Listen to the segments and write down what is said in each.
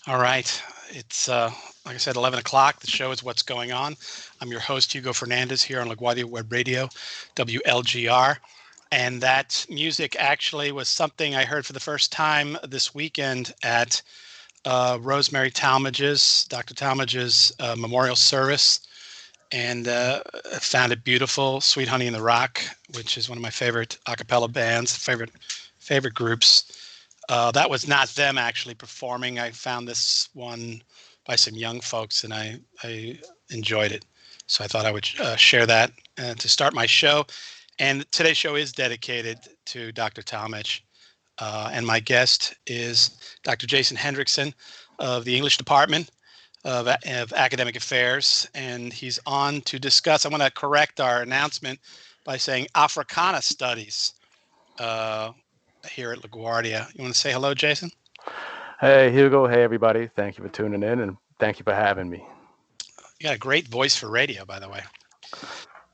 All right. It's, like I said, 11 o'clock. The show is What's Going On. I'm your host, Hugo Fernandez, here on LaGuardia Web Radio, WLGR. And that music actually was something I heard for the first time this weekend at Rosemary Talmadge's, Dr. Talmadge's memorial service. And I found it beautiful. Sweet Honey in the Rock, which is one of my favorite a cappella bands, favorite groups. That was not them actually performing. I found this one by some young folks, and I enjoyed it. So I thought I would share that to start my show. And today's show is dedicated to Dr. Talmage. And my guest is Dr. Jason Hendrickson of the English Department of Academic Affairs. And he's on to discuss. I want to correct our announcement by saying Africana Studies. Uh, Here at LaGuardia. You want to say hello, Jason? Hey, Hugo. Hey, everybody. Thank you for tuning in and thank you for having me. You got a great voice for radio, by the way.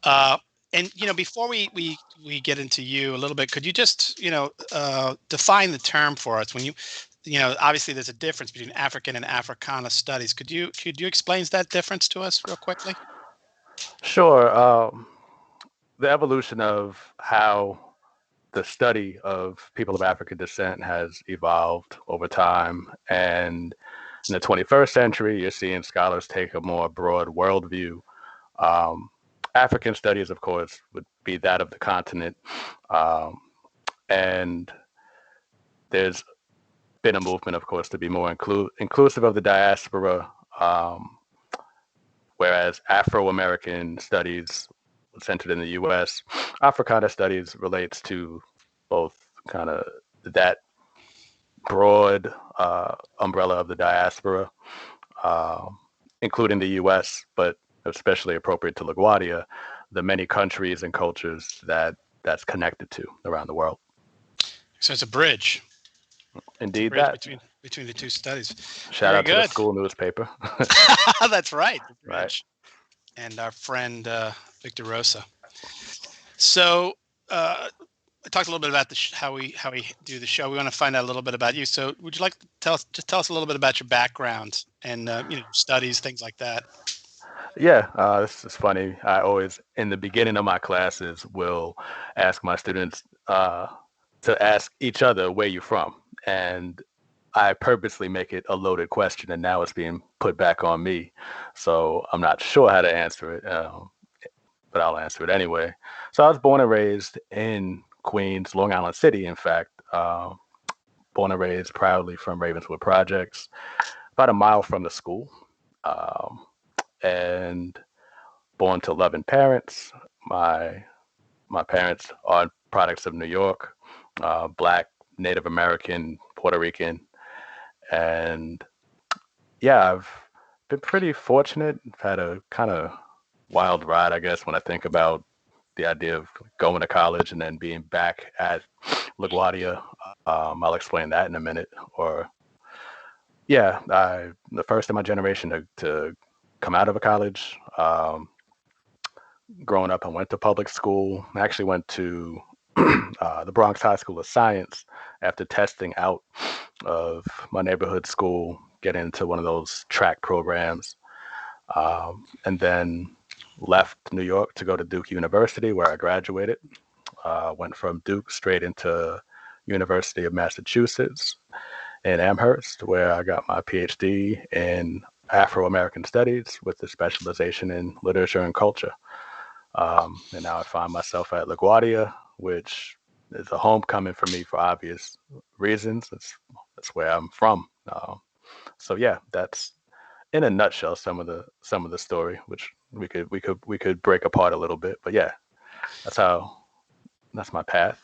Uh, and before we get into you a little bit, could you just define the term for us? When obviously there's a difference between African and Africana studies. Could you explain that difference to us real quickly? Sure. The evolution of how the study of people of African descent has evolved over time. And in the 21st century, you're seeing scholars take a more broad worldview. Um, African studies, of course, would be that of the continent. Um, and there's been a movement, of course, to be more inclusive of the diaspora, whereas Afro-American studies centered in the U.S., Africana studies relates to both kind of that broad umbrella of the diaspora, uh, including the U.S., but especially appropriate to LaGuardia, the many countries and cultures that's connected to around the world. So it's a bridge. It's a Indeed, bridge that. between the two studies. Shout Very out to the good. school newspaper. That's right. The Right. bridge. And our friend Victor Rosa. So I talked a little bit about how we do the show. We want to find out a little bit about you. So would you like to tell us a little bit about your background and studies, things like that? Yeah, this is funny. I always, in the beginning of my classes, will ask my students to ask each other where you from, and I purposely make it a loaded question, and now it's being put back on me. So I'm not sure how to answer it, but I'll answer it anyway. So I was born and raised in Queens, Long Island City, in fact. Born and raised proudly from Ravenswood Projects, about a mile from the school. Um, and born to loving parents. My my parents are products of New York, Black, Native American, Puerto Rican, and yeah, I've been pretty fortunate. I've had a kind of wild ride, I guess, when I think about the idea of going to college and then being back at LaGuardia. I'll explain that in a minute. Or yeah, the first in my generation to come out of a college. Growing up, I went to public school. I actually went to the Bronx High School of Science after testing out of my neighborhood school, get into one of those track programs, and then left New York to go to Duke University, where I graduated. Went from Duke straight into University of Massachusetts in Amherst, where I got my PhD in Afro American Studies with a specialization in literature and culture. And now I find myself at LaGuardia, which is a homecoming for me for obvious reasons. That's where I'm from. So yeah, that's in a nutshell some of the story, which we could break apart a little bit. But yeah, that's how that's my path.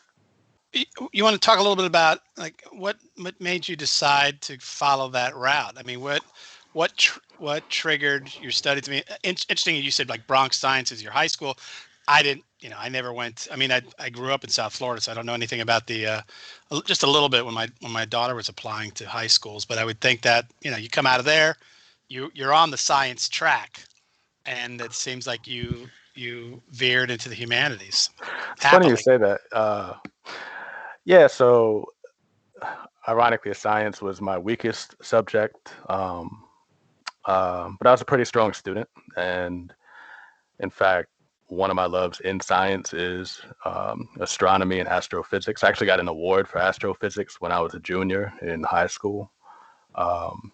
You want to talk a little bit about like what made you decide to follow that route? I mean, what triggered your studies? I mean, interesting. You said like Bronx Science is your high school. I didn't, I never went. I mean, I grew up in South Florida, so I don't know anything about the just a little bit when my daughter was applying to high schools. But I would think that you come out of there, you're on the science track, and it seems like you veered into the humanities It's funny you happily. say that. Yeah, so Ironically, science was my weakest subject, but I was a pretty strong student. And in fact, one of my loves in science is astronomy and astrophysics. I actually got an award for astrophysics when I was a junior in high school. Um,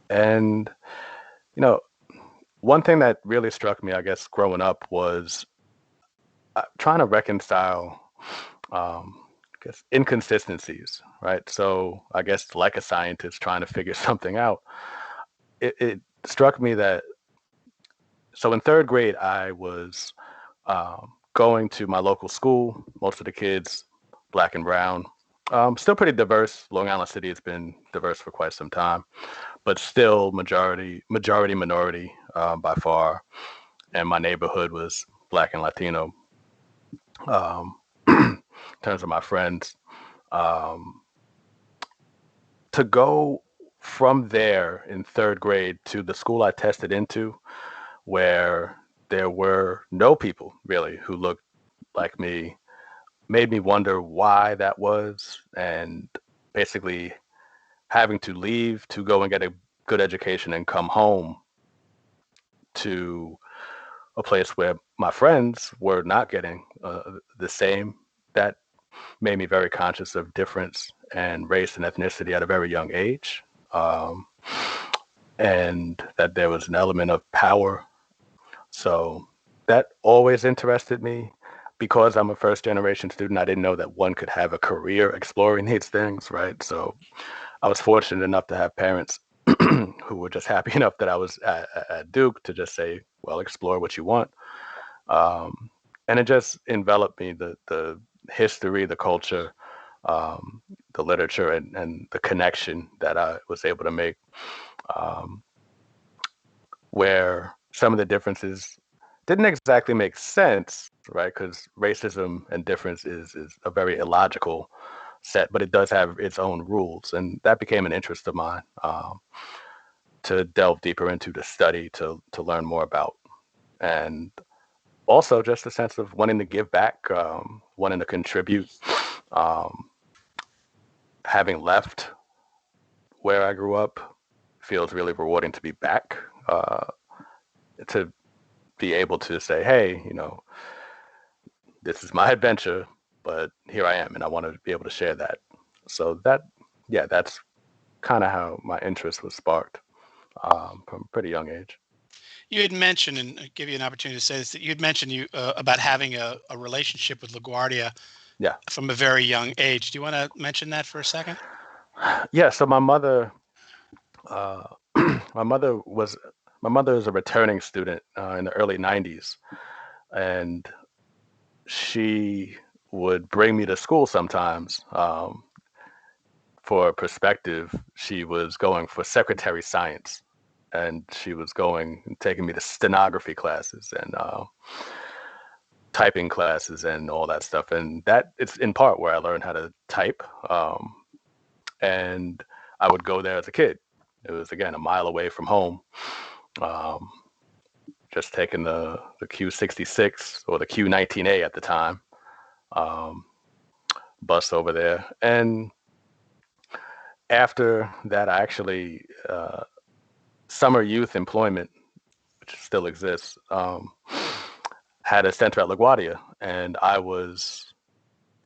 and, you know, one thing that really struck me, I guess, growing up was trying to reconcile, I guess, inconsistencies, right? So I guess like a scientist trying to figure something out, it struck me that so in third grade, I was going to my local school. Most of the kids, black and brown, still pretty diverse. Long Island City has been diverse for quite some time, but still majority minority by far. And my neighborhood was black and Latino. In terms of my friends, um, to go from there in third grade to the school I tested into, where there were no people really who looked like me, made me wonder why that was, and basically having to leave to go and get a good education and come home to a place where my friends were not getting the same. That made me very conscious of difference and race and ethnicity at a very young age. Um, and that there was an element of power. So that always interested me. Because I'm a first generation student, I didn't know that one could have a career exploring these things, right? So I was fortunate enough to have parents who were just happy enough that I was at Duke to just say, well, explore what you want. Um, and it just enveloped me, the history, the culture, um, the literature, and the connection that I was able to make, um, where some of the differences didn't exactly make sense, right? Because racism and difference is a very illogical set, but it does have its own rules, and that became an interest of mine, to delve deeper into, to study, to learn more about, and also just a sense of wanting to give back, wanting to contribute. Um, Having left where I grew up feels really rewarding to be back, to be able to say, hey, this is my adventure, but here I am, and I want to be able to share that. So that, yeah, that's kind of how my interest was sparked, from a pretty young age. You had mentioned, and I give you an opportunity to say this, that you had mentioned you about having a relationship with LaGuardia Yeah, from a very young age. Do you want to mention that for a second? yeah. So uh, my mother was my mother is a returning student in the early '90s, and she would bring me to school sometimes. For perspective, she was going for secretary science, and she was going taking me to stenography classes and typing classes and all that stuff. And that it's in part where I learned how to type. And I would go there as a kid. It was again a mile away from home. Um, just taking the Q66 or the Q19A at the time, um, bus over there. And after that, I actually summer youth employment, which still exists, had a center at LaGuardia, and I was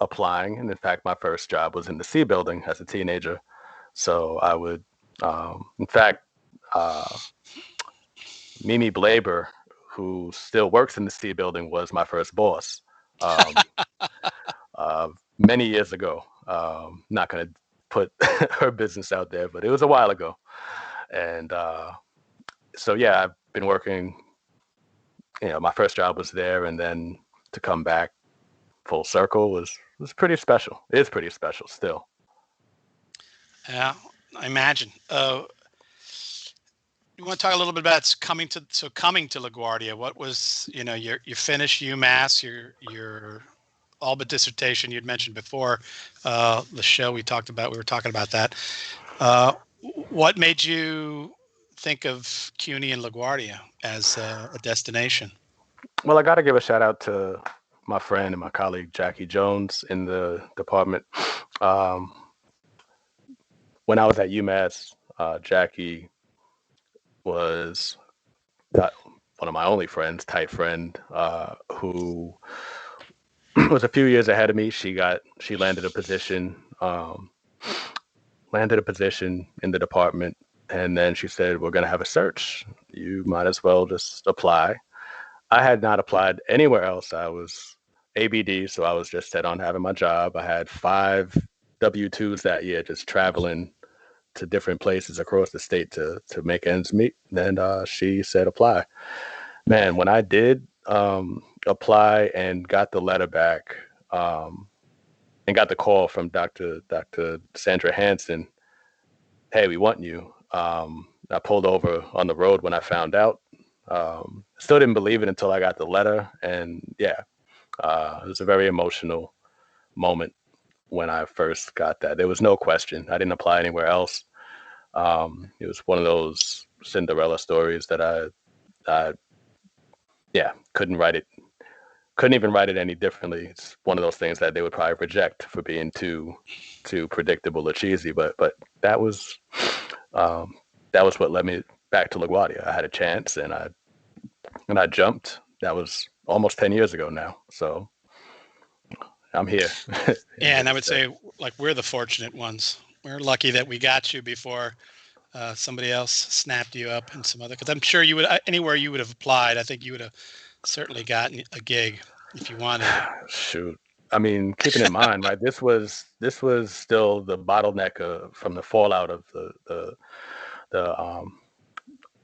applying. And in fact, my first job was in the C building as a teenager. So I would, in fact, uh, Mimi Blaber, who still works in the C building, was my first boss, um, many years ago. Not going to put her business out there, but it was a while ago. And so, yeah, I've been working. My first job was there, and then to come back full circle was pretty special. It's pretty special still. Yeah, I imagine. You want to talk a little bit about coming to LaGuardia? What was you finished UMass, your all but dissertation you'd mentioned before the show we were talking about that. Uh, what made you think of CUNY and LaGuardia as a destination? Well, I got to give a shout out to my friend and my colleague Jackie Jones in the department. Um, when I was at UMass, Jackie was got one of my only friends, tight friend, who was a few years ahead of me. She landed a position in the department, and then she said, "We're going to have a search. You might as well just apply." I had not applied anywhere else. I was ABD, so I was just set on having my job. I had 5 W-2s that year, just traveling to different places across the state to make ends meet. And she said, apply. Man, when I did apply and got the letter back, um, and got the call from Dr. Sandra Hansen, hey, we want you. I pulled over on the road when I found out. Still didn't believe it until I got the letter. And yeah, it was a very emotional moment when I first got that. There was no question. I didn't apply anywhere else. It was one of those Cinderella stories that I yeah, couldn't even write it any differently. It's one of those things that they would probably reject for being too predictable or cheesy. But that was um, that was what led me back to LaGuardia. I had a chance, and I jumped. That was almost 10 years ago now. So I'm here. I'm Yeah, here and I to would stay. say like we're the fortunate ones. We're lucky that we got you before somebody else snapped you up and some other. Because I'm sure you would anywhere you would have applied. I think you would have certainly gotten a gig if you wanted it. Shoot. I mean, keeping in mind, right? This was still the bottleneck from the fallout of the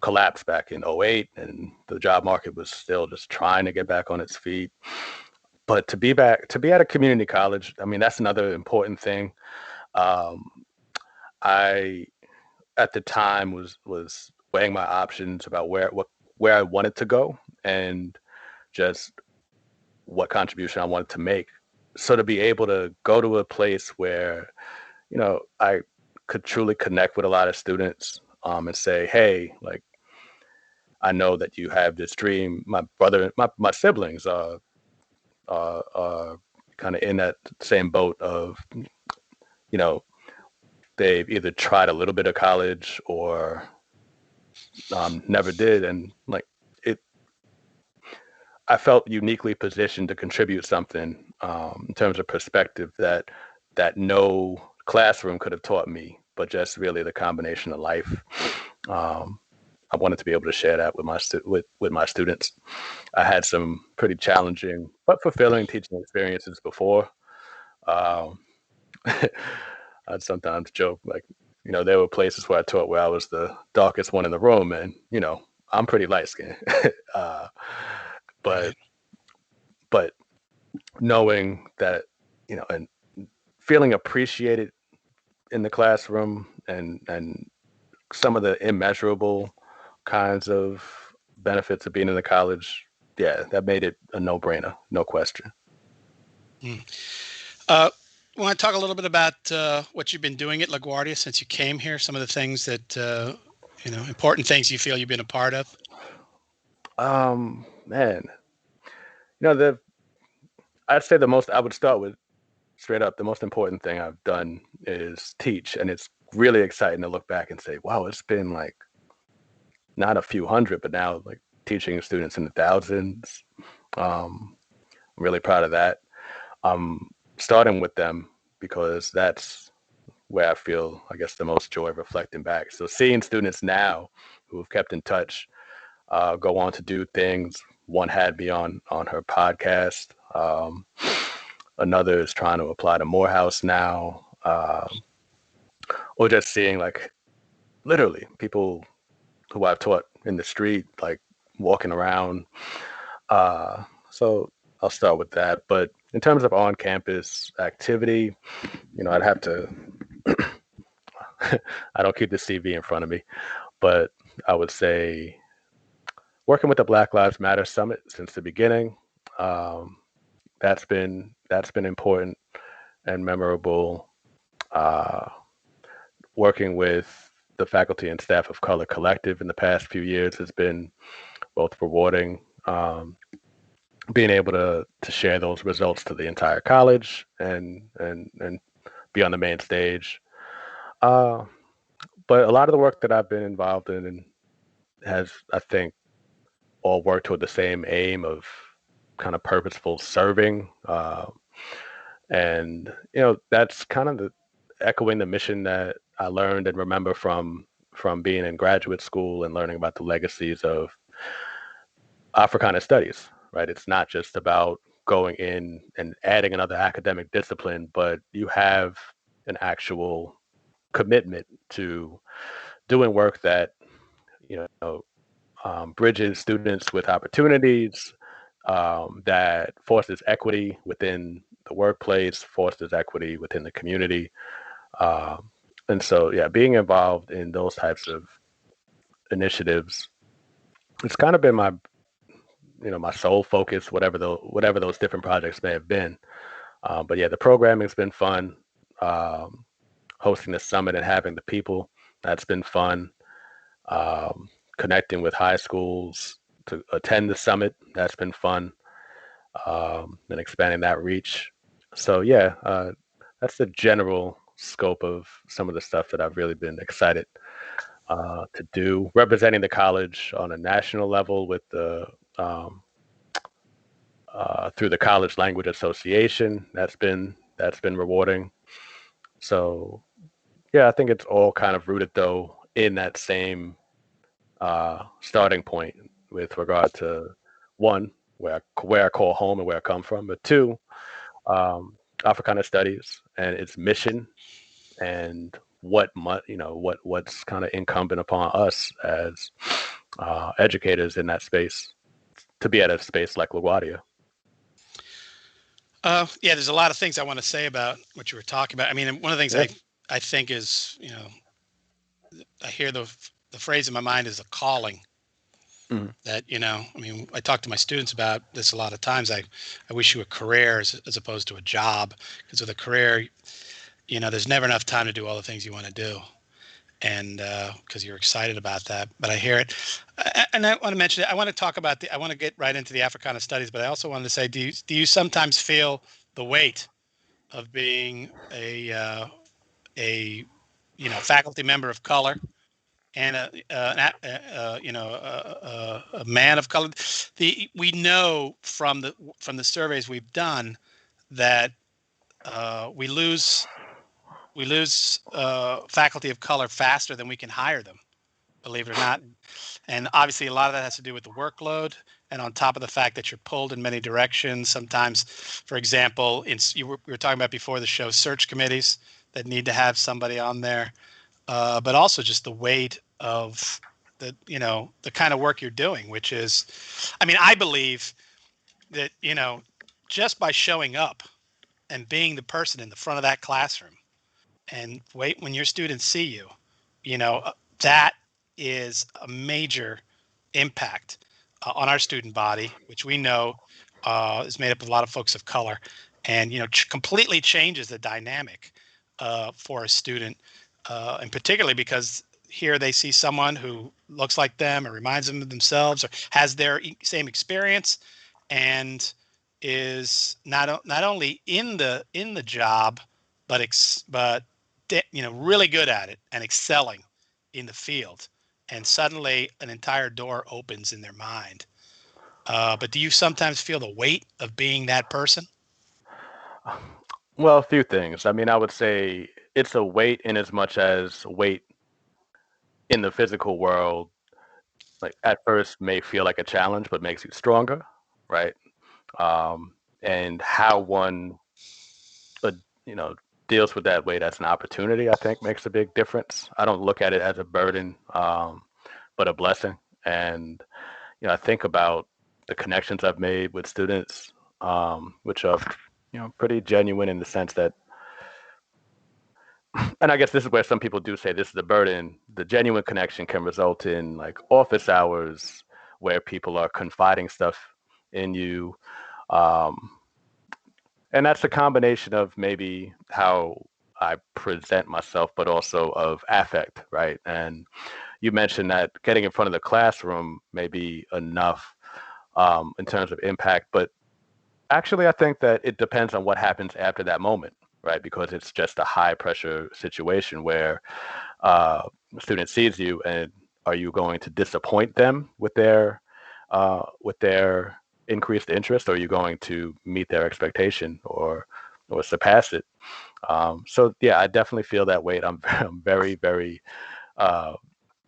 collapse back in '08, and the job market was still just trying to get back on its feet. But to be at a community college, I mean, that's another important thing. Um, I at the time was weighing my options about where I wanted to go and just what contribution I wanted to make. So to be able to go to a place where, I could truly connect with a lot of students, and say, hey, like, I know that you have this dream. My brother, my siblings are kind of in that same boat of, you know, they've either tried a little bit of college or never did. And like, it, I felt uniquely positioned to contribute something, in terms of perspective that no classroom could have taught me, but just really the combination of life. Um, I wanted to be able to share that with with my students. I had some pretty challenging but fulfilling teaching experiences before. Um, I'd sometimes joke, like, there were places where I taught where I was the darkest one in the room, and I'm pretty light skinned. uh, but Right. but knowing that, and feeling appreciated in the classroom, and some of the immeasurable kinds of benefits of being in the college, yeah, that made it a no-brainer, no question. Mm. Uh, Want to talk a little bit about what you've been doing at LaGuardia since you came here? Some of the things that important things you feel you've been a part of. Man, the I'd say the most I would start with, straight up, the most important thing I've done is teach, and it's really exciting to look back and say, wow, it's been like not a few hundred, but now like teaching students in the thousands. Um, I'm really proud of that. I'm starting with them because that's where I feel, I guess, the most joy reflecting back. So seeing students now who have kept in touch, go on to do things. One had me on her podcast. Another is trying to apply to Morehouse now, or just seeing, like, literally people who I've taught in the street, like walking around. So I'll start with that. But in terms of on-campus activity, I'd have to. I don't keep the CV in front of me, but I would say working with the Black Lives Matter Summit since the beginning. Um, that's been important and memorable. Uh, Working with the faculty and staff of Color Collective in the past few years has been both rewarding. Being able to share those results to the entire college and be on the main stage. Uh, but a lot of the work that I've been involved in has, I think, all worked toward the same aim of kind of purposeful serving. And that's kind of the echoing the mission that I learned and remember from being in graduate school and learning about the legacies of Africana studies, right? It's not just about going in and adding another academic discipline, but you have an actual commitment to doing work that you know bridges students with opportunities, that fosters equity within the workplace, fosters equity within the community. And so, yeah, being involved in those types of initiatives, it's kind of been my sole focus, whatever those different projects may have been. But yeah, the programming's been fun. Um, Hosting the summit and having the people, that's been fun. Connecting with high schools to attend the summit, that's been fun. And expanding that reach. So yeah, that's the general scope of some of the stuff that I've really been excited to do. Representing the college on a national level with the um, through the College Language Association, that's been rewarding. So yeah, I think it's all kind of rooted though in that same starting point with regard to one, where I call home and where I come from, but two, um, Africana Studies and its mission, and what's kind of incumbent upon us as educators in that space to be at a space like LaGuardia. Yeah, there's a lot of things I want to say about what you were talking about. I mean, one of the things Yeah. I think is, I hear the phrase in my mind is a calling Mhm. that, I mean, I talk to my students about this a lot of times. I wish you a career as opposed to a job, because with a career, there's never enough time to do all the things you want to do. And because you're excited about that, but I hear it, and I want to mention it. I want to talk about I want to get right into the Africana studies, but I also wanted to say, do you sometimes feel the weight of being a faculty member of color and a man of color? We know from the surveys we've done that we lose faculty of color faster than we can hire them, believe it or not. And obviously, a lot of that has to do with the workload. And on top of the fact that you're pulled in many directions, sometimes, for example, we were talking about before the show, search committees that need to have somebody on there, but also just the weight of the kind of work you're doing, which is, I mean, I believe that, just by showing up and being the person in the front of that classroom and wait when your students see you, you know, uh, that is a major impact on our student body, which we know is made up of a lot of folks of color, and completely changes the dynamic for a student, and particularly because here they see someone who looks like them or reminds them of themselves or has their same experience, and is not only in the job, but really good at it and excelling in the field, and suddenly an entire door opens in their mind. But do you sometimes feel the weight of being that person? Well, a few things. I mean, I would say it's a weight in as much as weight in the physical world, like at first may feel like a challenge, but makes you stronger, right? Um, and how one uh, you know, deals with that weight as an opportunity, I think makes a big difference. I don't look at it as a burden, but a blessing. And I think about the connections I've made with students, which are pretty genuine in the sense that, and I guess this is where some people do say this is a burden. The genuine connection can result in like office hours where people are confiding stuff in you. Um, and that's a combination of maybe how I present myself, but also of affect, right? And you mentioned that getting in front of the classroom may be enough in terms of impact, but actually, I think that it depends on what happens after that moment, right? Because it's just a high pressure situation where uh, a student sees you, and are you going to disappoint them with their increased interest, or are you going to meet their expectation or surpass it? So yeah, I definitely feel that weight. I'm very, very uh,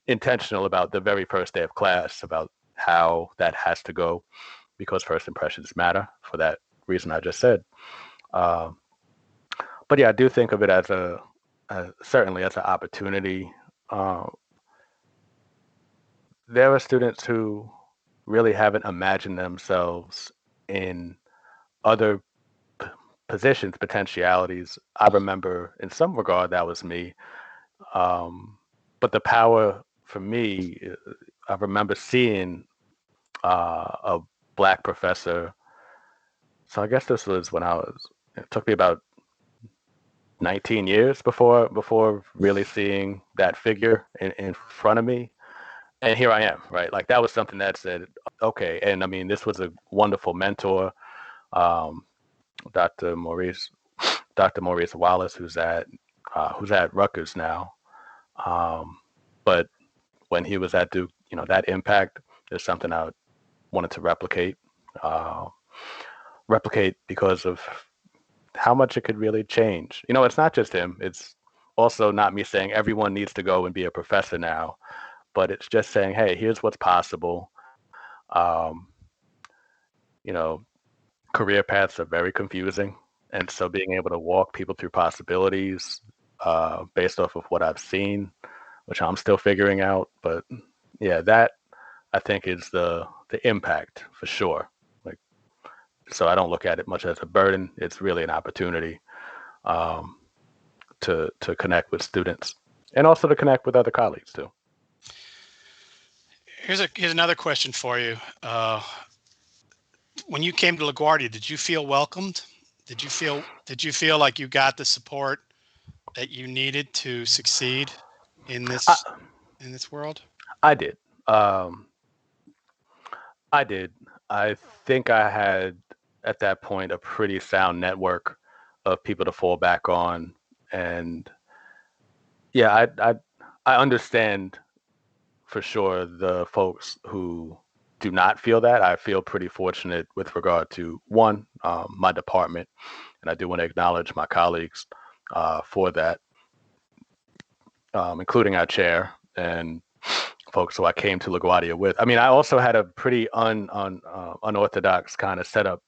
intentional about the very first day of class about how that has to go because first impressions matter for that reason I just said. Uh, but yeah, I do think of it as certainly as an opportunity. Uh, there are students who really haven't imagined themselves in other p- positions, potentialities. I remember in some regard that was me. Um, but the power for me, I remember seeing a black professor. So I guess this was when it took me about 19 years before really seeing that figure in front of me. And here I am, right? Like that was something that said, okay. And I mean, this was a wonderful mentor, um, Dr. Maurice, Dr. Maurice Wallace, who's at Rutgers now. Um, but when he was at Duke, that impact is something I wanted to uh, replicate because of how much it could really change. It's not just him. It's also not me saying everyone needs to go and be a professor now, but it's just saying, hey, here's what's possible. Um, you know, Career paths are very confusing. And so being able to walk people through possibilities based off of what I've seen, which I'm still figuring out. But yeah, that I think is the impact for sure. Like, so I don't look at it much as a burden. It's really an opportunity um, to connect with students and also to connect with other colleagues too. Here's another question for you. When you came to LaGuardia, did you feel welcomed? Did you feel like you got the support that you needed to succeed in I, this world? I did. Um, I did. I think I had at that point a pretty sound network of people to fall back on, and yeah, I understand for sure the folks who do not feel that. I feel pretty fortunate with regard to one, my department, and I do want to acknowledge my colleagues for that, including our chair and folks who I came to LaGuardia with. I mean, I also had a pretty unorthodox kind of setup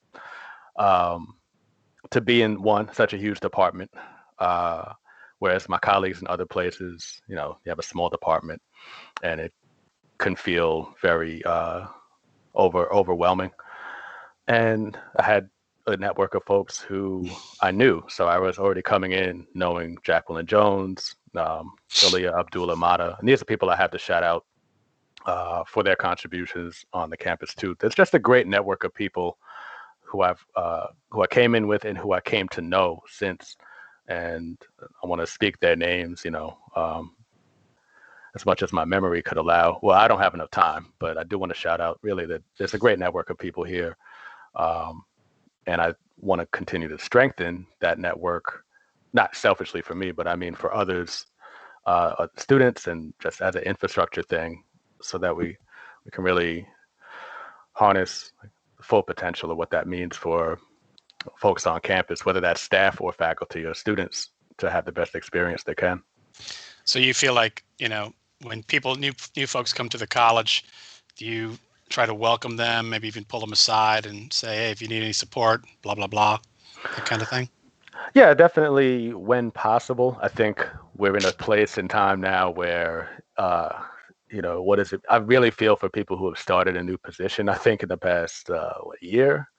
um, to be in one such a huge department, uh, whereas my colleagues in other places, you have a small department, and it can feel very overwhelming. And I had a network of folks who I knew, so I was already coming in knowing Jacqueline Jones, Ilya Abdullah Mata, and these are people I have to shout out for their contributions on the campus too. There's just a great network of people who I came in with and who I came to know since, and I want to speak their names. As much as my memory could allow. Well, I don't have enough time, but I do want to shout out really that there's a great network of people here, um, and I want to continue to strengthen that network, not selfishly for me, but I mean for others, students, and just as an infrastructure thing, so that we can really harness the full potential of what that means for folks on campus, whether that's staff or faculty or students, to have the best experience they can. So you feel like, when new folks come to the college, do you try to welcome them, maybe even pull them aside and say, hey, if you need any support, blah, blah, blah, that kind of thing? Yeah, definitely when possible. I think we're in a place in time now where, what is it? I really feel for people who have started a new position. I think in the past year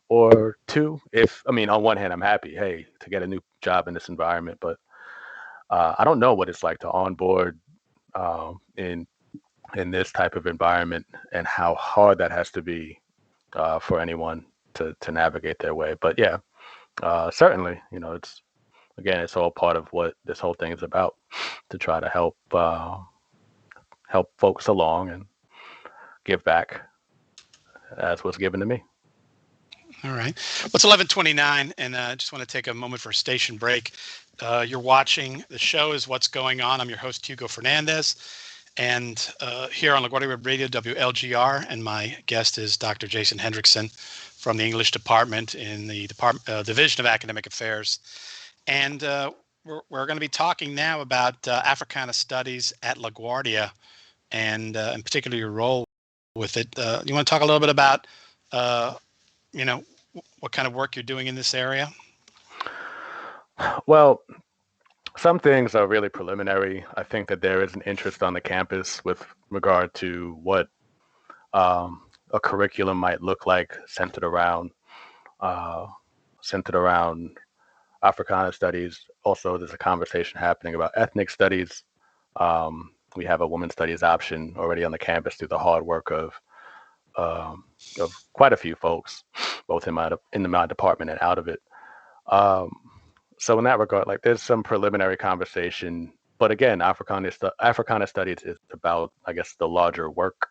or two. If I mean, on one hand, I'm happy, hey, to get a new job in this environment, but I don't know what it's like to onboard in this type of environment and how hard that has to be for anyone to navigate their way. But yeah, certainly, it's all part of what this whole thing is about, to try to help folks along and give back as was given to me. All right. Well, it's 11:29, and I just want to take a moment for a station break. You're watching the show is What's Going On. I'm your host, Hugo Fernandez, and here on LaGuardia Web Radio, WLGR, and my guest is Dr. Jason Hendrickson from the English Department in the Division of Academic Affairs. And we're going to be talking now about Africana Studies at LaGuardia, and in particular your role with it. You want to talk a little bit about uh, you know, what kind of work you're doing in this area? Well, some things are really preliminary. I think that there is an interest on the campus with regard to what a curriculum might look like uh, centered around Africana studies. Also, there's a conversation happening about ethnic studies. We have a women's studies option already on the campus through the hard work um, of quite a few folks, both in my department and out of it. Um, so in that regard, like there's some preliminary conversation, but again, Africana studies is about, I guess, the larger work,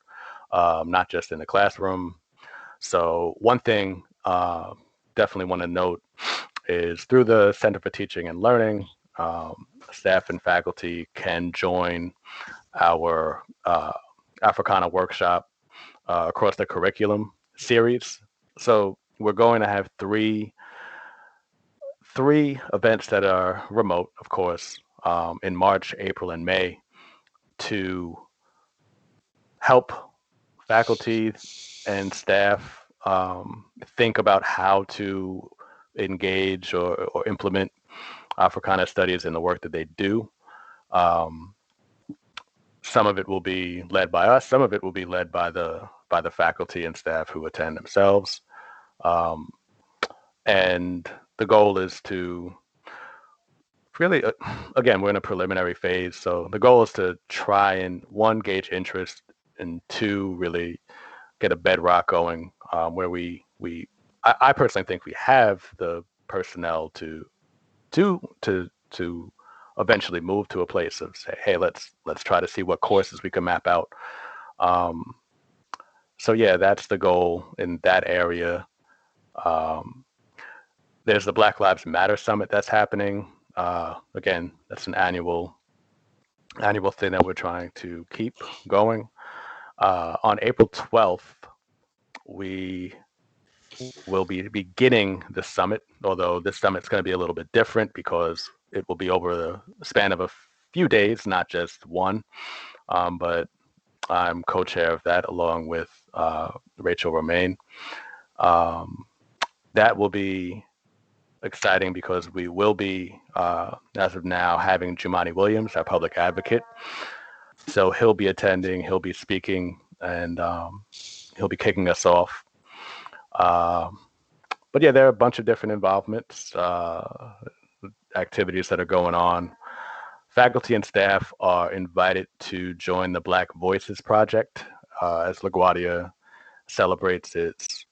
not just in the classroom. So one thing definitely want to note is through the Center for Teaching and Learning, staff and faculty can join our Africana workshop across the curriculum series. So we're going to have three events that are remote, of course, in March, April, and May to help faculty and staff think about how to engage or implement Africana studies in the work that they do. Um, some of it will be led by us. Some of it will be led by the faculty and staff who attend themselves. Um, and the goal is to really, again, we're in a preliminary phase. So the goal is to try and one, gauge interest, and two, really get a bedrock going where I personally think we have the personnel to eventually move to a place of say, hey, let's try to see what courses we can map out. Um, so yeah, that's the goal in that area. Um, there's the Black Lives Matter Summit that's happening. Again, that's an annual thing that we're trying to keep going. On April 12th, we will be beginning the summit, although this summit's going to be a little bit different because it will be over the span of a few days, not just one. But I'm co-chair of that along with Rachel Romaine. That will be exciting because we will be, as of now, having Jumani Williams, our public advocate. So he'll be attending, he'll be speaking, and he'll be kicking us off. But yeah, there are a bunch of different involvements, activities that are going on. Faculty and staff are invited to join the Black Voices Project as LaGuardia celebrates its,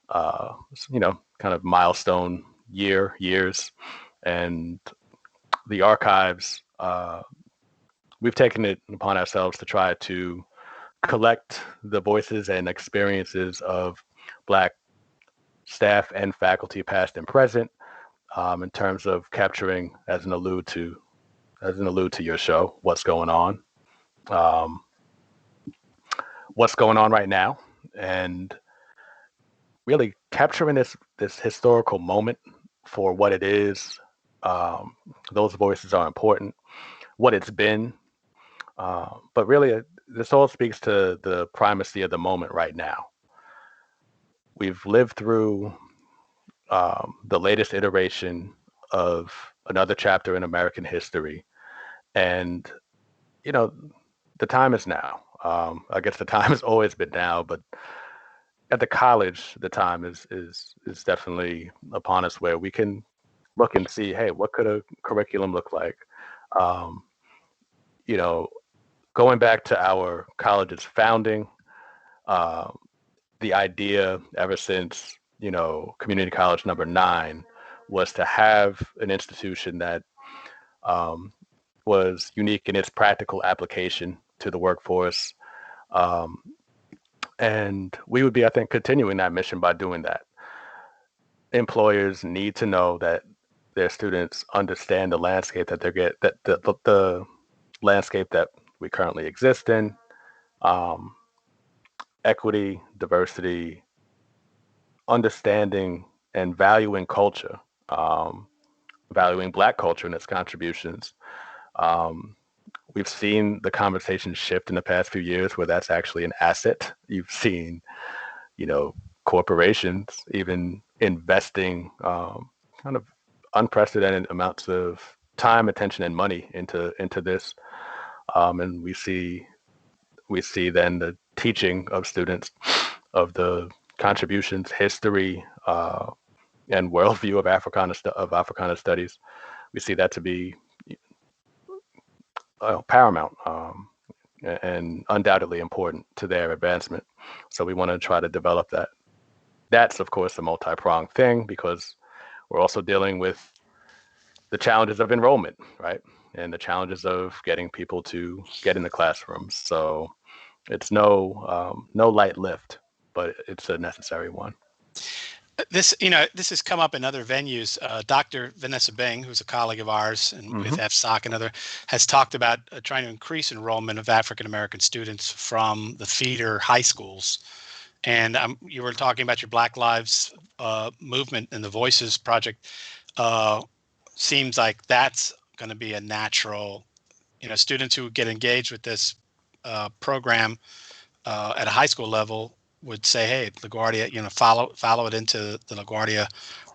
kind of milestone years. And the archives, we've taken it upon ourselves to try to collect the voices and experiences of Black staff and faculty, past and present, in terms of capturing, as an allude to your show, what's going on, um, right now, and really capturing this historical moment for what it is. Those voices are important. What it's been, but really, this all speaks to the primacy of the moment right now. We've lived through the latest iteration of another chapter in American history. And, you know, the time is now. I guess the time has always been now, but at the college, the time is definitely upon us where we can look and see, hey, what could a curriculum look like? Um, you know, going back to our college's founding, uh, the idea ever since, community college number 9 was to have an institution that um, was unique in its practical application to the workforce. Um, and we would be, I think, continuing that mission by doing that. employers need to know that their students understand the landscape that they get, that the landscape that we currently exist in, um, equity, diversity, understanding, and valuing culture, um, valuing Black culture and its contributions. Um, we've seen the conversation shift in the past few years where that's actually an asset. You've seen, you know, corporations even investing kind of unprecedented amounts of time, attention, and money into this, and we see then the teaching of students of the contributions, history, and worldview of Africana studies. We see that to be paramount, and undoubtedly important to their advancement. So we want to try to develop that. That's of course a multi-pronged thing because we're also dealing with the challenges of enrollment, right? And the challenges of getting people to get in the classrooms. So it's no light lift, but it's a necessary one. This has come up in other venues. Dr. Vanessa Bing, who's a colleague of ours and with Hmm. FSOC and other, has talked about trying to increase enrollment of African American students from the feeder high schools. And you were talking about your Black Lives movement and the Voices Project. Uh, Seems like that's going to be a natural, students who get engaged with this program at a high school level would say, "Hey, LaGuardia, follow it into the LaGuardia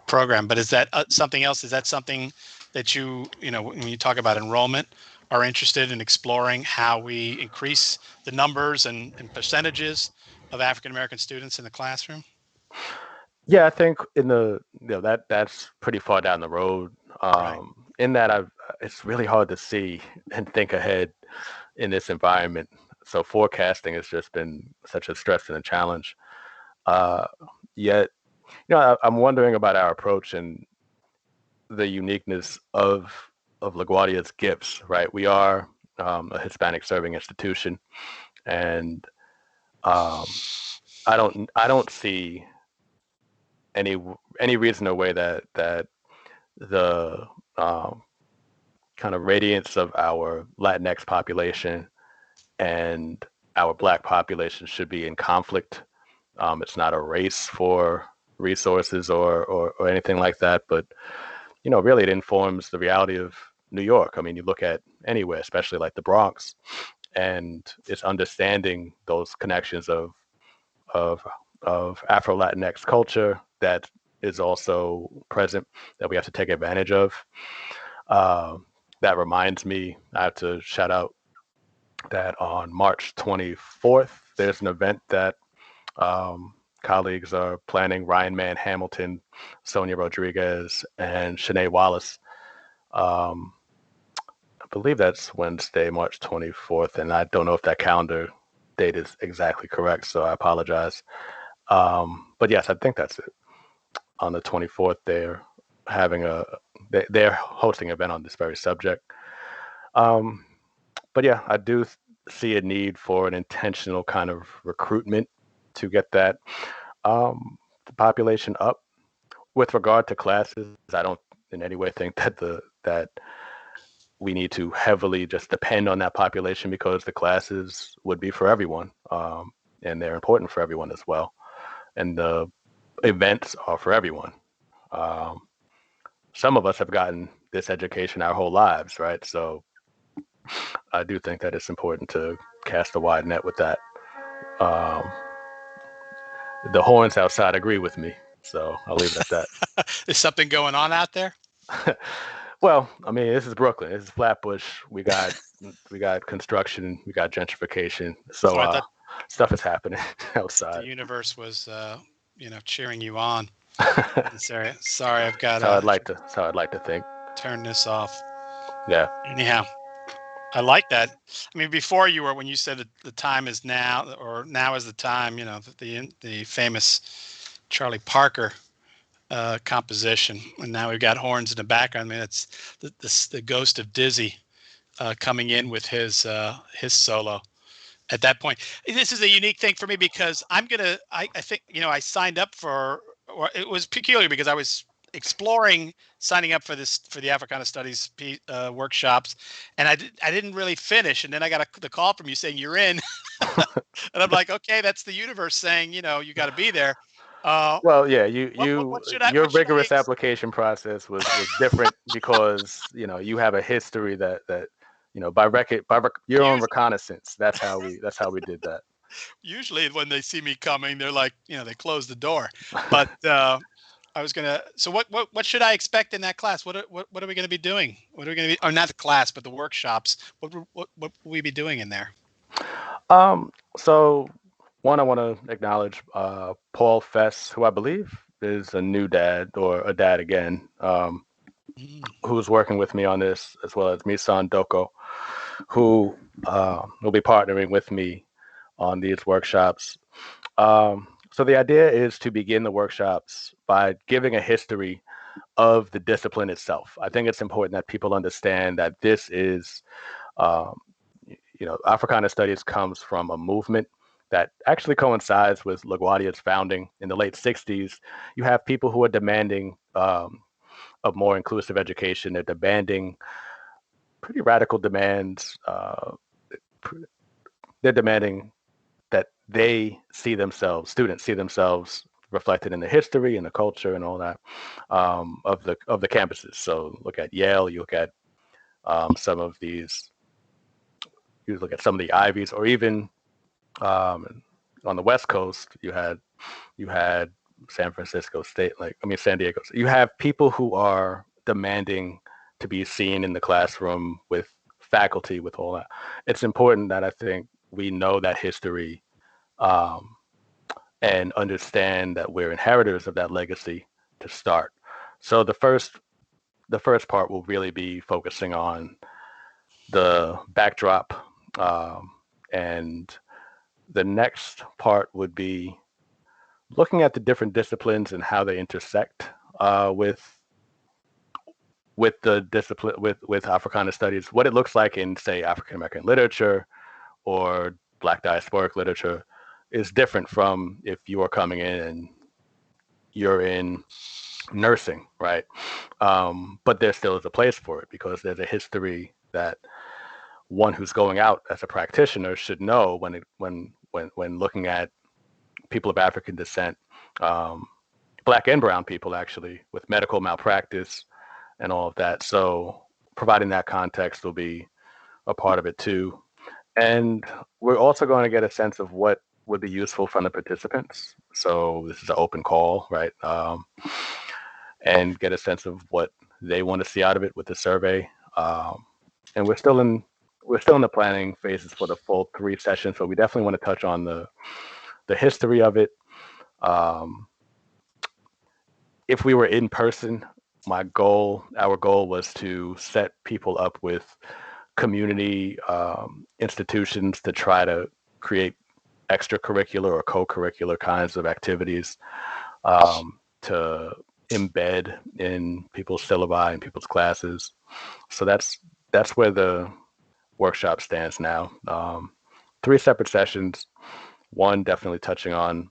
program." But is that something else? Is that something that when you talk about enrollment, are interested in exploring how we increase the numbers and percentages of African American students in the classroom? Yeah, I think in the that's pretty far down the road. Right. In that it's really hard to see and think ahead in this environment. So forecasting has just been such a stress and a challenge. Uh, Yet, I'm wondering about our approach and the uniqueness of LaGuardia's gifts. Right, we are a Hispanic serving institution, and um, I don't see any any reason or way that the um, kind of radiance of our Latinx population and our Black population should be in conflict. It's not a race for resources or anything like that, but really it informs the reality of New York. I mean, you look at anywhere, especially like the Bronx, and it's understanding those connections of of Afro Latinx culture that is also present that we have to take advantage of. Uh, that reminds me, I have to shout out that on March 24th, there's an event that um, colleagues are planning. Ryan Mann Hamilton, Sonia Rodriguez, and Shanae Wallace. Um, I believe that's Wednesday, March 24th, and I don't know if that calendar date is exactly correct, so I apologize. But yes, I think that's it. On the 24th, having a they're hosting an event on this very subject. Um, but yeah, I do see a need for an intentional kind of recruitment to get that the population up. With regard to classes, I don't in any way think that we need to heavily just depend on that population because the classes would be for everyone, and they're important for everyone as well, and the events are for everyone. Um, some of us have gotten this education our whole lives, right? So I do think that it's important to cast a wide net with that. Um, the horns outside agree with me, so I'll leave it at that. Is something going on out there? Well, I mean, this is Brooklyn. This is Flatbush. We got construction. We got gentrification. So Oh, I thought stuff is happening the outside. universe was, cheering you on. That's Sorry, sorry, I've got how to I'd like to. That's how I'd like to think. turn this off. Yeah. Anyhow, I like that. I mean, before when you said that the time is now, or now is the time, the famous Charlie Parker composition, and now we've got horns in the background. I mean, it's the ghost of Dizzy coming in with his solo. At that point, this is a unique thing for me because I think I signed up for it was peculiar because I was exploring signing up for the Africana Studies workshops, and I didn't really finish, and then I got the call from you saying you're in, and I'm like, okay, that's the universe saying, you got to be there. Well, yeah, your What should I rigorous application process was different because you have a history that by your own use? reconnaissance. That's how we did that. Usually when they see me coming, they're like, they close the door. But I was gonna. So what should I expect in that class? What are we gonna be doing? What are we gonna be? Or not the class, but the workshops. What will we be doing in there? So one, I want to acknowledge Paul Fess, who I believe is a new dad or a dad again, Mm. who's working with me on this, as well as Misan Doko, who will be partnering with me on these workshops. So the idea is to begin the workshops by giving a history of the discipline itself. I think it's important that people understand that this is, um, Africana Studies comes from a movement that actually coincides with LaGuardia's founding in the late 60s. You have people who are demanding a more inclusive education. They're demanding pretty radical demands. They're demanding that students see themselves reflected in the history and the culture and all that of the campuses. So look at Yale, you look at some of these, you look at some of the Ivies, or even on the West Coast, you had San Francisco State, San Diego. You have people who are demanding to be seen in the classroom with faculty, with all that. It's important that I think we know that history um, and understand that we're inheritors of that legacy to start. So the first part will really be focusing on the backdrop, and the next part would be looking at the different disciplines and how they intersect with the discipline with Africana studies, what it looks like in, say, African American literature or Black diasporic literature is different from if you are coming in and you're in nursing, right? But there still is a place for it because there's a history that one who's going out as a practitioner should know when looking at people of African descent, um, Black and brown people actually, with medical malpractice and all of that. So providing that context will be a part of it too. And we're also going to get a sense of what would be useful from the participants. So this is an open call, right? And get a sense of what they want to see out of it with the survey. And we're still in the planning phases for the full 3 sessions. So we definitely want to touch on the history of it. Um, if we were in person, our goal was to set people up with community institutions to try to create extracurricular or co-curricular kinds of activities to embed in people's syllabi and people's classes. So that's where the workshop stands now. 3 separate sessions. One definitely touching on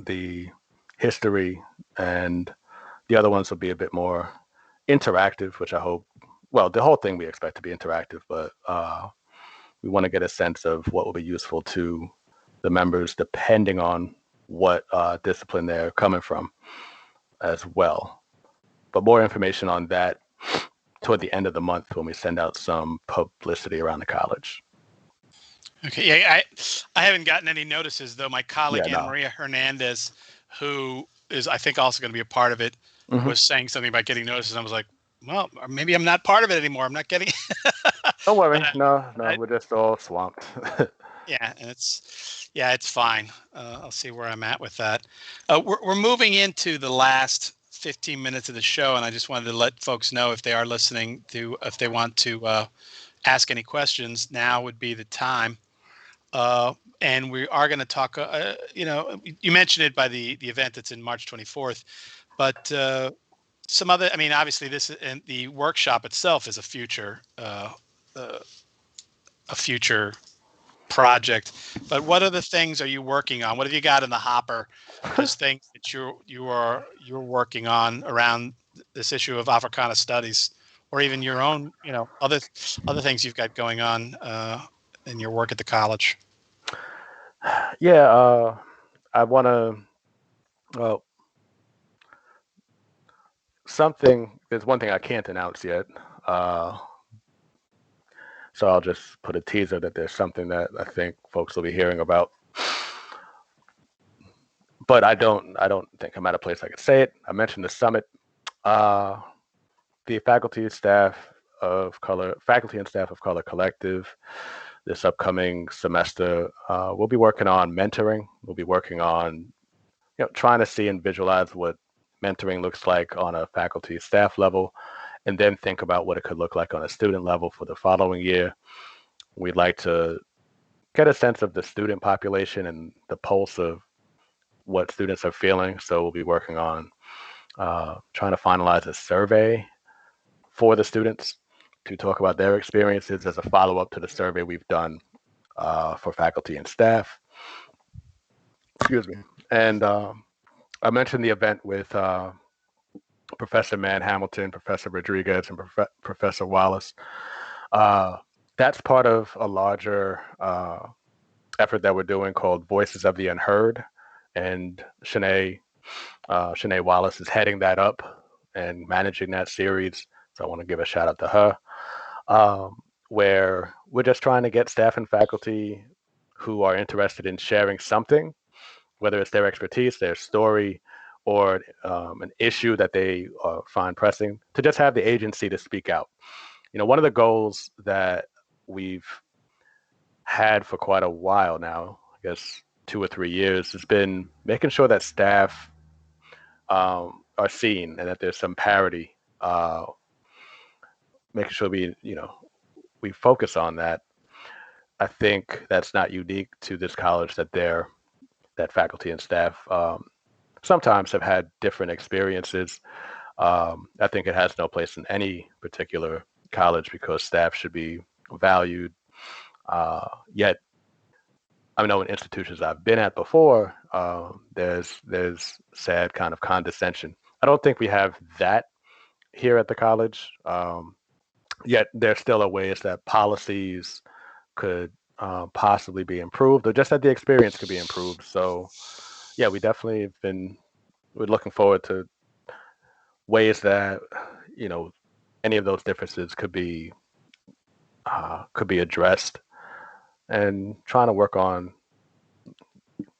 the history, and the other ones will be a bit more interactive, which I hope. Well, the whole thing we expect to be interactive, but we want to get a sense of what will be useful to the members depending on what discipline they're coming from as well. But more information on that toward the end of the month when we send out some publicity around the college. Okay, yeah, I haven't gotten any notices though. My colleague Yeah, Anna no. Maria Hernandez, who is I think also going to be a part of it, Hmm. was saying something about getting notices. I was like, well, maybe I'm not part of it anymore. I'm not getting. Don't But worry. No, no, we're just all swamped. yeah, and it's fine. I'll see where I'm at with that. We're moving into the last 15 minutes of the show, and I just wanted to let folks know if they are listening to if they want to ask any questions, now would be the time. And we are going to talk. You mentioned it by the event that's in March 24th, but some other. I mean, obviously, this and the workshop itself is a future project. But what other things are you working on? What have you got in the hopper? Just things that you're working on around this issue of Africana studies, or even your own, other things you've got going on in your work at the college. Yeah, I want to. Well, there's one thing I can't announce yet. Uh, so I'll just put a teaser that there's something that I think folks will be hearing about. But I don't think I'm at a place I could say it. I mentioned the summit. Uh, the faculty and staff of color collective this upcoming semester, we'll be working on mentoring. We'll be working on trying to see and visualize what mentoring looks like on a faculty staff level, and then think about what it could look like on a student level for the following year. We'd like to get a sense of the student population and the pulse of what students are feeling. So we'll be working on trying to finalize a survey for the students to talk about their experiences as a follow-up to the survey we've done for faculty and staff. Excuse me. And I mentioned the event with Professor Mann Hamilton, Professor Rodriguez, and Professor Wallace. Uh, that's part of a larger effort that we're doing called Voices of the Unheard. And Shanae Wallace is heading that up and managing that series. So I want to give a shout out to her. Where we're just trying to get staff and faculty who are interested in sharing something, whether it's their expertise, their story, or an issue that they find pressing, to just have the agency to speak out. One of the goals that we've had for quite a while now, I guess 2 or 3 years, has been making sure that staff are seen and that there's some parity. Making sure we focus on that. I think that's not unique to this college, that faculty and staff sometimes have had different experiences. I think it has no place in any particular college because staff should be valued. Yet, I know in institutions I've been at before, there's sad kind of condescension. I don't think we have that here at the college. Yet there still are ways that policies could possibly be improved, or just that the experience could be improved. So, yeah, we definitely we're looking forward to ways that any of those differences could be addressed, and trying to work on,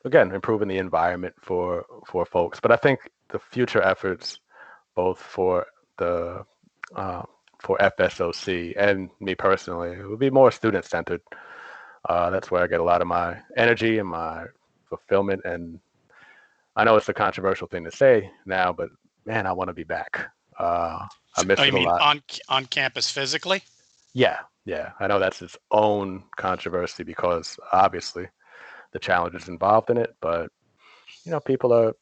again, improving the environment for folks. But I think the future efforts, both the uh, for FSOC and me personally, it would be more student centered. That's where I get a lot of my energy and my fulfillment. And I know it's a controversial thing to say now, but man, I want to be back. I miss Oh, it you a mean lot. on campus physically? Yeah, yeah. I know that's its own controversy because obviously the challenges involved in it, but people are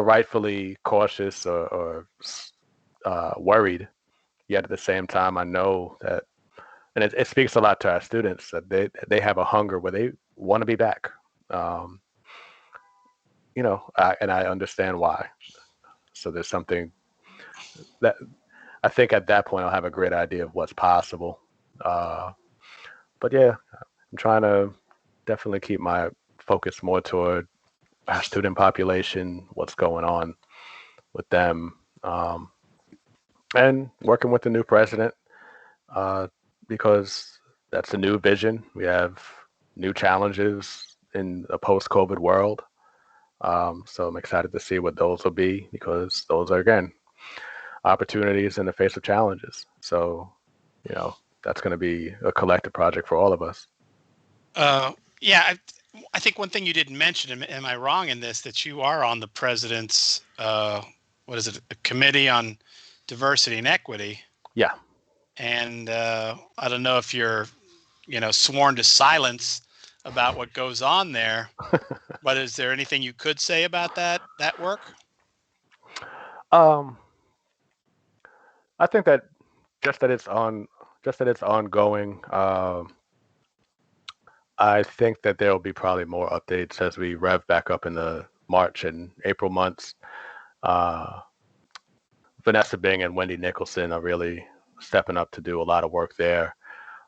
rightfully cautious or worried. Yet at the same time, I know that, and it speaks a lot to our students that they have a hunger where they want to be back. Um, and I understand why. So there's something that I think at that point I'll have a great idea of what's possible. Uh, but yeah, I'm trying to definitely keep my focus more toward our student population, what's going on with them, and working with the new president uh, because that's a new vision. We have new challenges in a post-COVID world. So I'm excited to see what those will be because those are, again, opportunities in the face of challenges. So, that's going to be a collective project for all of us. Yeah, I think one thing you didn't mention, am I wrong in this, that you are on the president's, what is it, a committee on diversity and equity? Yeah. And I don't know if you're, sworn to silence about what goes on there, but is there anything you could say about that work? um, I think that just that it's ongoing. I think that there will be probably more updates as we rev back up in the March and April months. Uh, Vanessa Bing and Wendy Nicholson are really stepping up to do a lot of work there.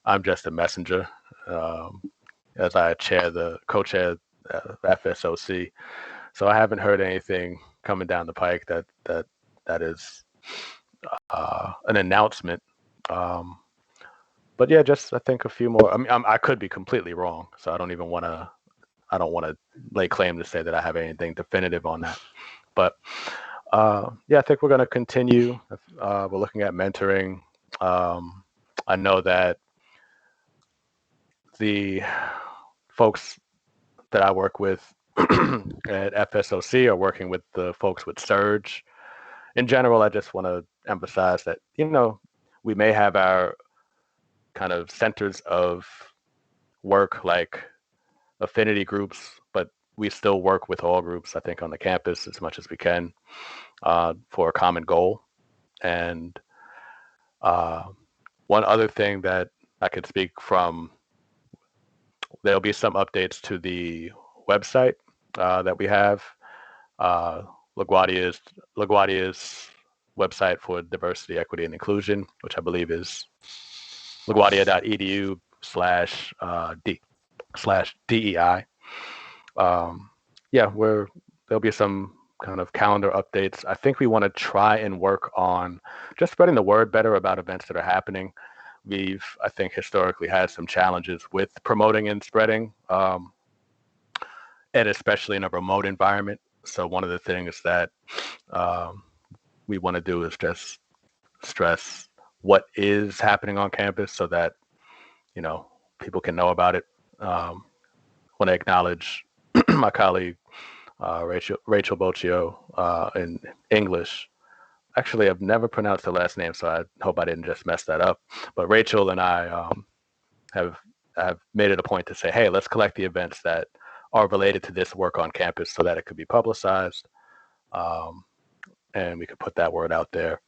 I'm just a messenger, um, as I co-chair FSOC. So I haven't heard anything coming down the pike that is an announcement. Um, but yeah, just I think a few more. I mean, I could be completely wrong, so I don't even want to. I don't want to lay claim to say that I have anything definitive on that. But yeah, I think we're going to continue. We're looking at mentoring. I know that the folks that I work with at FSOC are working with the folks with Surge. In general, I just want to emphasize that, we may have our kind of centers of work like affinity groups, but we still work with all groups, I think, on the campus as much as we can for a common goal. And uh, one other thing that I could speak from, there'll be some updates to the website that we have. Uh, LaGuardia's website for diversity, equity, and inclusion, which I believe is LaGuardia.edu/D/DEI. Yeah, there'll be some kind of calendar updates. I think we want to try and work on just spreading the word better about events that are happening. We've, I think, historically had some challenges with promoting and spreading, and especially in a remote environment. So one of the things that um, we want to do is just stress what is happening on campus so that, people can know about it. Want to acknowledge my colleague, Rachel Boccio, in English. Actually, I've never pronounced her last name, so I hope I didn't just mess that up. But Rachel and I have made it a point to say, hey, let's collect the events that are related to this work on campus so that it could be publicized, and we could put that word out there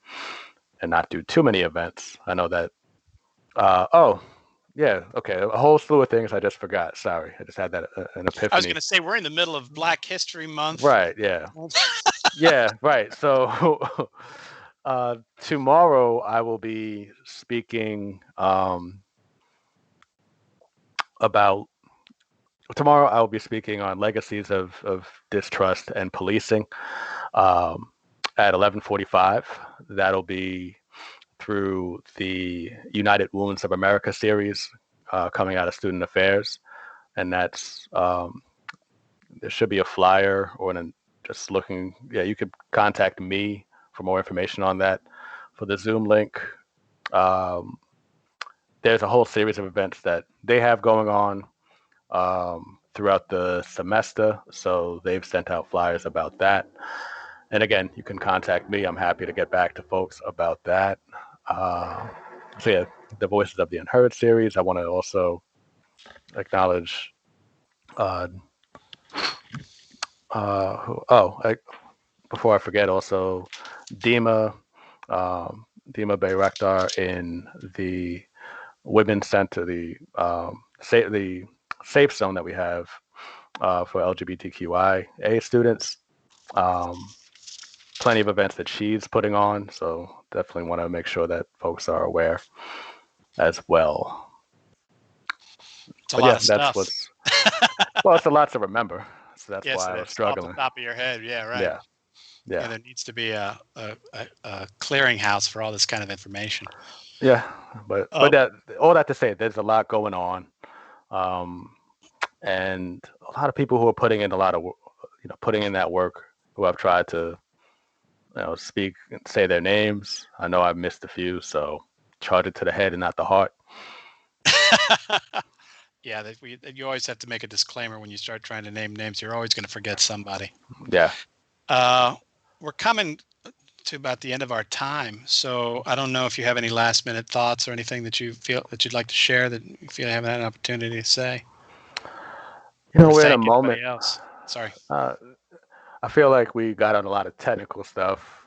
and not do too many events. I know that. Oh, yeah. Okay. A whole slew of things I just forgot. Sorry, I just had that an epiphany. I was going to say we're in the middle of Black History Month. Right. Yeah. Yeah. Right. So tomorrow I will be speaking about. Tomorrow I will be speaking on legacies of distrust and policing at 11:45. That'll be through the United Wounds of America series coming out of Student Affairs, and that's there should be a flyer or just looking. Yeah, you could contact me for more information on that. For the Zoom link, um, there's a whole series of events that they have going on throughout the semester, so they've sent out flyers about that. And again, you can contact me. I'm happy to get back to folks about that. So yeah, the Voices of the Unheard series. I want to also acknowledge. Before I forget, also Dima, Dima Bayraktar in the Women's Center, the safe zone that we have for LGBTQIA students. Plenty of events that she's putting on, so definitely want to make sure that folks are aware as well. It's a lot of stuff. Well, it's a lot to remember, so that's yes, why I was struggling. Off the top of your head, yeah, right. Yeah. There needs to be a clearinghouse for all this kind of information. Yeah, but all that to say, there's a lot going on, and a lot of people who are putting in a lot of, putting in that work, who I've tried to, speak and say their names. I know I've missed a few, so charge it to the head and not the heart. Yeah, you always have to make a disclaimer when you start trying to name names. You're always going to forget somebody. Yeah. We're coming to about the end of our time, so I don't know if you have any last minute thoughts or anything that you feel that you'd like to share that you feel you haven't had an opportunity to say. We're in a moment. Else. Sorry. I feel like we got on a lot of technical stuff,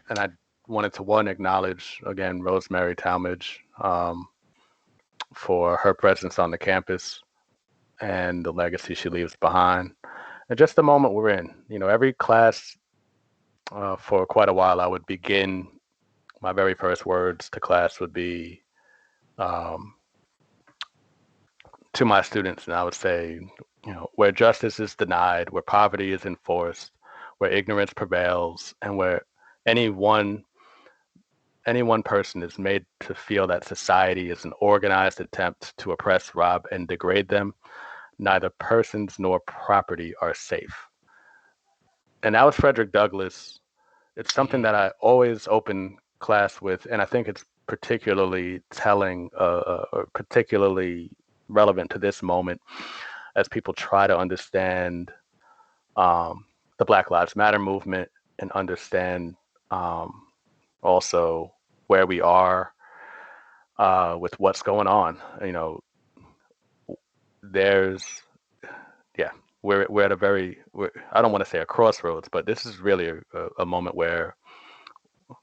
and I wanted to acknowledge again Rosemary Talmadge for her presence on the campus, and the legacy she leaves behind, and just the moment we're in. Every class, for quite a while, I would begin my very first words to class would be, um, to my students, and I would say, where justice is denied, where poverty is enforced, where ignorance prevails, and where any one any one person is made to feel that society is an organized attempt to oppress, rob, and degrade them, neither persons nor property are safe. And that was Frederick Douglass. It's something Mhm. that I always open class with, and I think it's particularly telling, or particularly relevant to this moment as people try to understand, um, the Black Lives Matter movement, and understand, um, also where we are, with what's going on. There's Yeah, we're at I don't want to say a crossroads, but this is really a moment where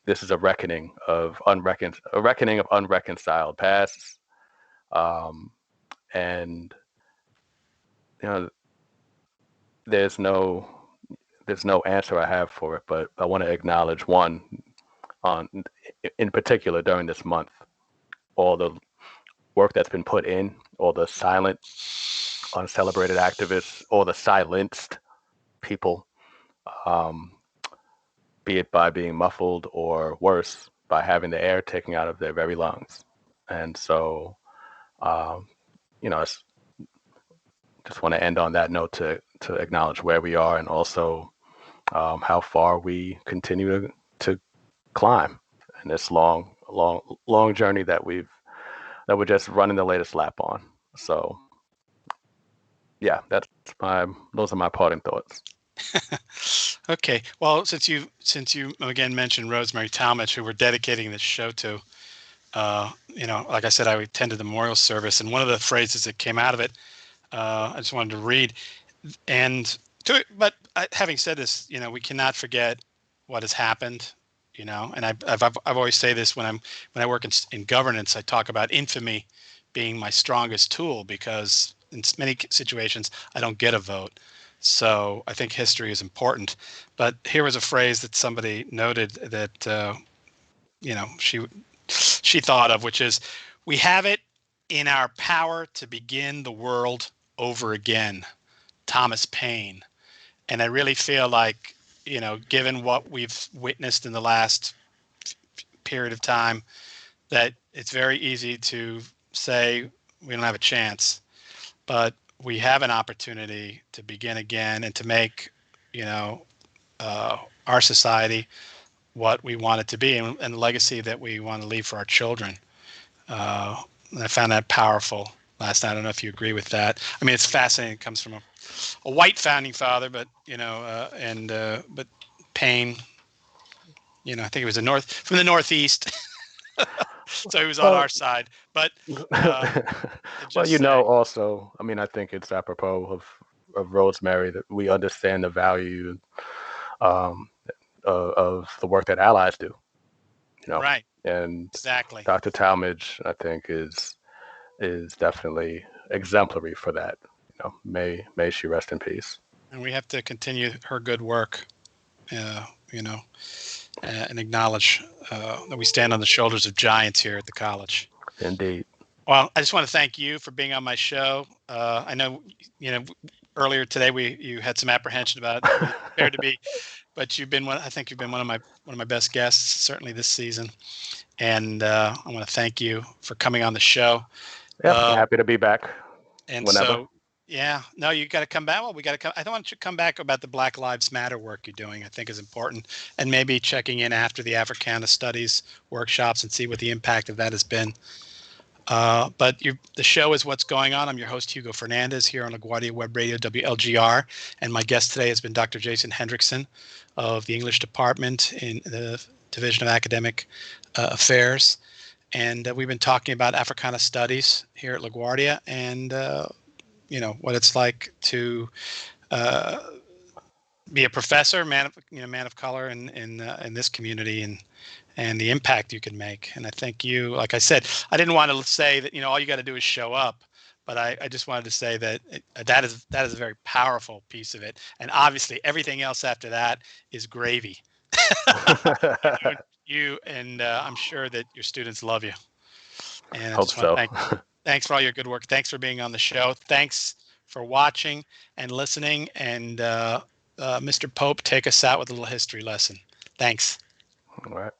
this is a reckoning of unreconciled pasts, um, and you know there's no there's no answer I have for it, but I want to acknowledge one on in particular during this month, all the work that's been put in, all the silent, uncelebrated activists, all the silenced people, um, be it by being muffled or worse, by having the air taken out of their very lungs. And so, um, I just want to end on that note to acknowledge where we are, and also, how far we continue to climb in this long journey that we're just running the latest lap on. So yeah, those are my parting thoughts. Okay. Well, since you again mentioned Rosemary Talmadge, who we're dedicating this show to, like I said, I attended the memorial service, and one of the phrases that came out of it, I just wanted to read. And but having said this, we cannot forget what has happened. And I've always say this when I work in governance, I talk about infamy being my strongest tool, because in many situations I don't get a vote. So I think history is important. But here was a phrase that somebody noted that she thought of, which is, "We have it in our power to begin the world over again." Thomas Paine. And I really feel like, given what we've witnessed in the last period of time, that it's very easy to say we don't have a chance, but we have an opportunity to begin again and to make, you know, our society what we want it to be, and the legacy that we want to leave for our children. And I found that powerful last night. I don't know if you agree with that. I mean, it's fascinating. It comes from a white founding father, but but Paine, I think it was from the Northeast, so he was on Well, our side. But uh, well, just saying, also, I mean, I think it's apropos of Rosemary that we understand the value, um, of the work that allies do, right? and Exactly. Dr. Talmadge, I think, is definitely exemplary for that. May she rest in peace. And we have to continue her good work, uh, you know, and acknowledge that we stand on the shoulders of giants here at the college. Indeed. Well, I just want to thank you for being on my show. I know, earlier today you had some apprehension about whether you're prepared to be, but I think you've been one of my best guests, certainly this season. And I want to thank you for coming on the show. Yep, Uh, happy to be back and whenever. so, yeah, no, you got to come back. Well, we got to come. I want you to come back about the Black Lives Matter work you're doing. I think is important, and maybe checking in after the Africana Studies workshops and see what the impact of that has been. But the show is What's Going On. I'm your host, Hugo Fernandez, here on LaGuardia Web Radio, WLGR. And my guest today has been Dr. Jason Hendrickson of the English Department in the Division of Academic Affairs. And we've been talking about Africana Studies here at LaGuardia, and, what it's like to uh, be a professor, man of color in this community, and the impact you can make. And I think like I said, I didn't want to say that, all you got to do is show up, but I just wanted to say that that is a very powerful piece of it, and obviously everything else after that is gravy. you, you and I'm sure that your students love you, and I Hope just want to so. thanks for all your good work. Thanks for being on the show. Thanks for watching and listening. And Mr. Pope, take us out with a little history lesson. Thanks. All right.